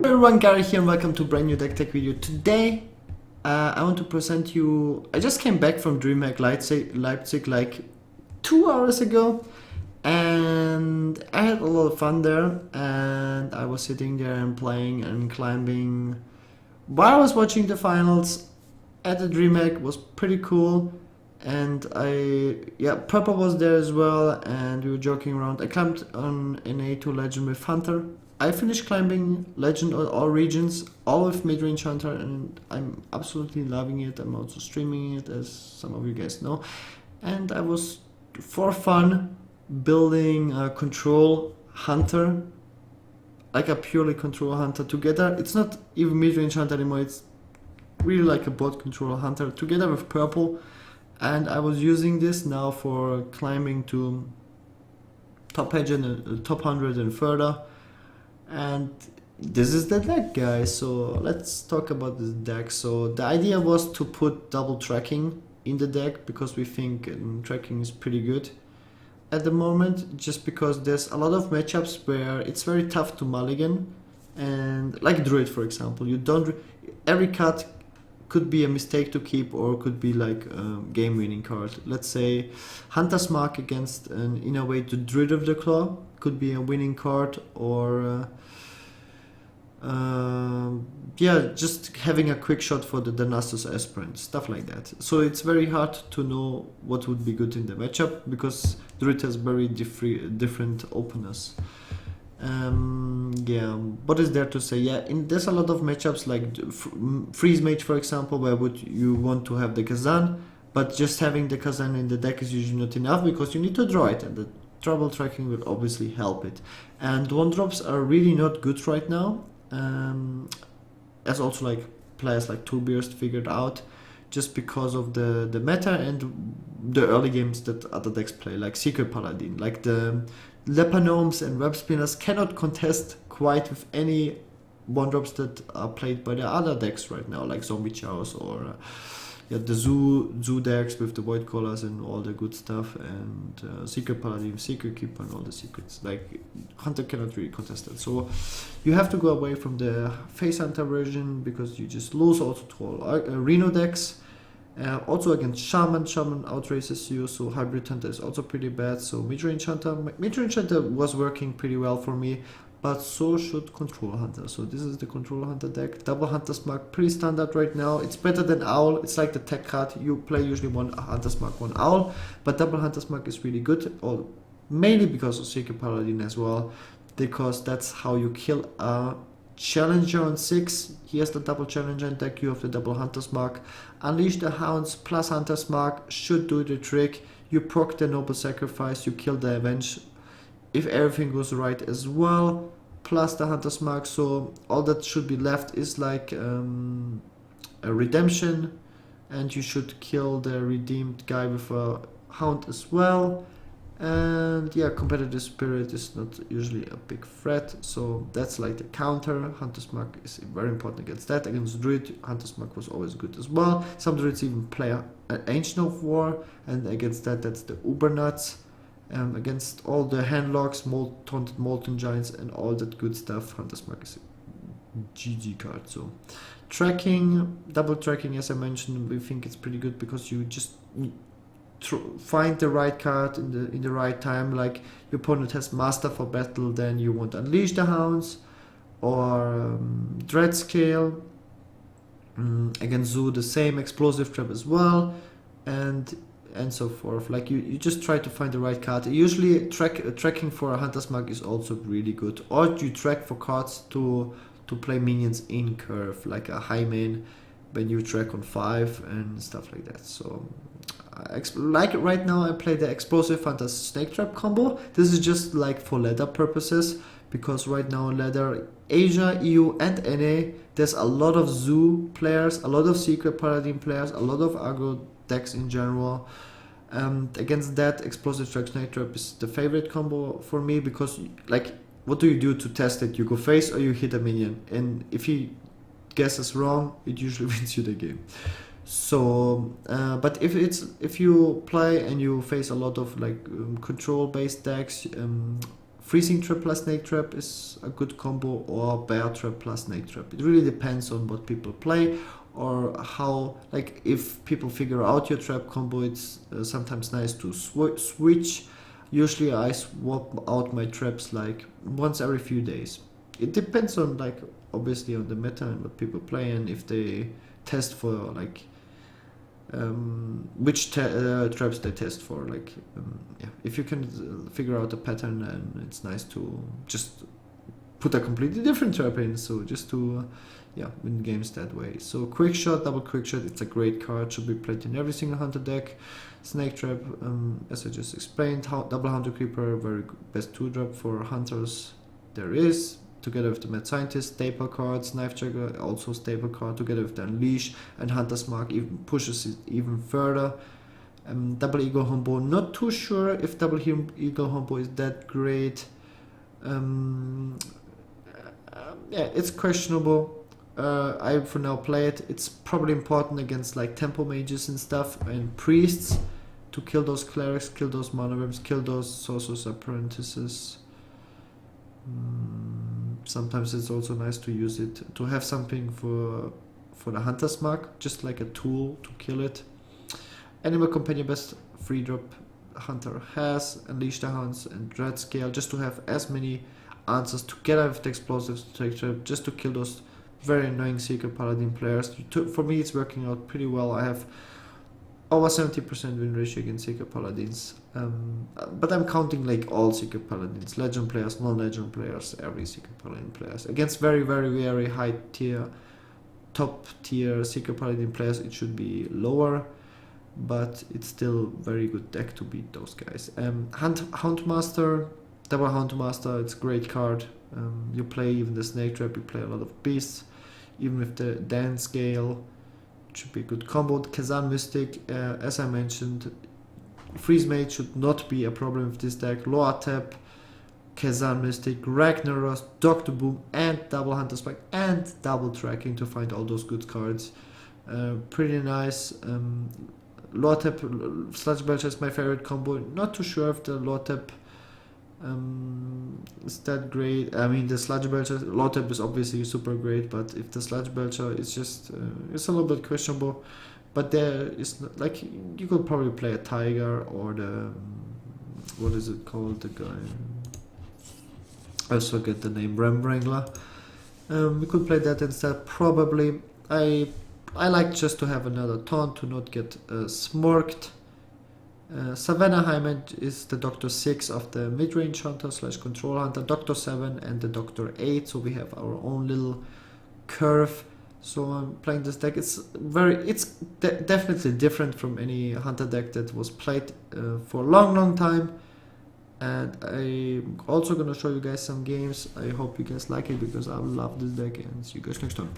everyone, Gaara here and welcome to a brand new deck tech video. Today I want to present you, I just came back from DreamHack Leipzig like 2 hours ago, and I had a lot of fun there, and I was sitting there and playing and climbing while I was watching the finals at the DreamHack. Was pretty cool. And Purple was there as well, and we were joking around. I climbed on an A2 Legend with Hunter. I finished climbing Legend on all regions, all with mid-range Hunter, and I'm absolutely loving it. I'm also streaming it, as some of you guys know. And I was, for fun, building a control Hunter, like a purely control Hunter together. It's not even mid-range Hunter anymore, it's really like a bot control Hunter together with Purple. And I was using this now for climbing to top 100 and further. And this is the deck, guys. So let's talk about this deck. So the idea was to put double tracking in the deck because we think tracking is pretty good at the moment, just because there's a lot of matchups where it's very tough to mulligan, and like Druid, for example, you don't every card could be a mistake to keep, or could be like a game-winning card. Let's say Hunter's Mark against an in a way to Druid of the Claw could be a winning card, or just having a quick shot for the Danastos Aspirant, stuff like that. So it's very hard to know what would be good in the matchup because Druid has very different openers. What is there to say? There's a lot of matchups like Freeze Mage, for example, where you want to have the Kazan, but just having the Kazan in the deck is usually not enough because you need to draw it, and the trouble tracking will obviously help it. And 1-drops are really not good right now, as also like players like Toolbearst figured out, just because of the meta and the early games that other decks play, like Secret Paladin, like the Lepanomes and Web Spinners cannot contest quite with any 1-drops that are played by the other decks right now, like Zombie Chows or the Zoo decks with the Void Callers and all the good stuff, and Secret Paladin, Secret Keeper and all the secrets. Like Hunter cannot really contest that, so you have to go away from the Face Hunter version because you just lose also to all Reno decks. Also against Shaman outraces you, so Hybrid Hunter is also pretty bad. So Midrange Hunter was working pretty well for me, but so should Control Hunter. So this is the Control Hunter deck. Double Hunter's Mark, pretty standard right now. It's better than Owl. It's like the tech card. You play usually one Hunter's Mark, one Owl, but Double Hunter's Mark is really good, mainly because of Secret Paladin as well, because that's how you kill a Challenger on 6. Here's the double Challenger in deck. You have the double Hunter's Mark. Unleash the Hounds plus Hunter's Mark should do the trick. You proc the Noble Sacrifice, you kill the Avenge if everything goes right as well, plus the Hunter's Mark. So all that should be left is like a Redemption, and you should kill the redeemed guy with a Hound as well. And Competitive Spirit is not usually a big threat, so that's like the counter. Hunter's Mark is very important against that. Against Druid, Hunter's Mark was always good as well. Some Druids even play an Ancient of War, and against that's the Uber Nuts. Against all the Handlocks, Taunted Molten Giants and all that good stuff, Hunter's Mark is a GG card. So tracking, double tracking, as I mentioned, we think it's pretty good because you just find the right card in the right time. Like your opponent has Master for Battle, then you want Unleash the Hounds or Dread Scale. Against Zoo, the same Explosive Trap as well, and so forth. Like you just try to find the right card. Usually tracking for a Hunter's Mark is also really good, or you track for cards to play minions in curve, like a high main when you track on 5 and stuff like that. So like right now I play the Explosive Hunter Snake Trap combo. This is just like for ladder purposes, because right now in ladder, Asia, EU and NA, there's a lot of Zoo players, a lot of Secret Paladin players, a lot of aggro decks in general. Against that, Explosive Trap Snake Trap is the favorite combo for me, because like what do you do to test it? You go face or you hit a minion, and if he guesses wrong, it usually wins you the game. So but if you play and you face a lot of like control based decks, Freezing Trap plus Snake Trap is a good combo, or Bear Trap plus Snake Trap. It really depends on what people play, or how, like, if people figure out your trap combo, it's sometimes nice to switch. Usually I swap out my traps like once every few days. It depends on, like, obviously on the meta and what people play, and if they test for, like, which traps they test for. Like, yeah, if you can figure out a pattern, then it's nice to just put a completely different trap in, so just to win games that way. So quick shot, double quick shot, it's a great card, should be played in every single hunter deck. Snake trap, as I just explained. Double hunter creeper, very good, best 2-drop for hunters there is, together with the mad scientist. Staple cards, knife jagger, also staple card, together with the unleash, and hunter's mark even pushes it even further. Double eagle hombo, not too sure if double eagle hombo is that great. Yeah, it's questionable. I for now play it. It's probably important against like tempo mages and stuff, and priests, to kill those clerics, kill those mana worms, kill those sorcerer's apprentices. Sometimes it's also nice to use it, to have something for the hunter's mark, just like a tool to kill it. Animal companion, best 3-drop hunter has. Unleash the hounds and dread scale, just to have as many answers together with the explosive strike trap, just to kill those very annoying Seeker Paladin players. For me, it's working out pretty well. I have over 70% win ratio against Seeker Paladins, but I'm counting like all Seeker Paladins, legend players, non-legend players, every Seeker Paladin players. Against very, very, very high tier, top tier Seeker Paladin players, it should be lower, but it's still very good deck to beat those guys. Houndmaster, double Houndmaster, it's a great card. You play even the Snake Trap, you play a lot of beasts, even with the dance scale, it should be a good combo. Kazan Mystic, as I mentioned, Freeze Mage should not be a problem with this deck. Loa Tap, Kazan Mystic, Ragnaros, Doctor Boom, and double Hunter Spike, and double tracking to find all those good cards. Pretty nice. Loa Tap, Sludge Belcher is my favorite combo. Not too sure if the Loa Tap is that great. I mean, the Sludge Belcher, Loa Tap is obviously super great, but if the Sludge Belcher is just, it's a little bit questionable. But there is, like, you could probably play a Tiger, or the, what is it called, the guy, I also forget the name, Ram Wrangler. We could play that instead, probably. I like just to have another taunt, to not get smorked. Savannah Hyman is the Doctor 6 of the mid-range hunter / control hunter, Doctor 7 and the Doctor 8, so we have our own little curve. So I'm playing this deck. It's definitely different from any hunter deck that was played for a long time. And I'm also gonna show you guys some games. I hope you guys like it, because I love this deck, and see you guys next time.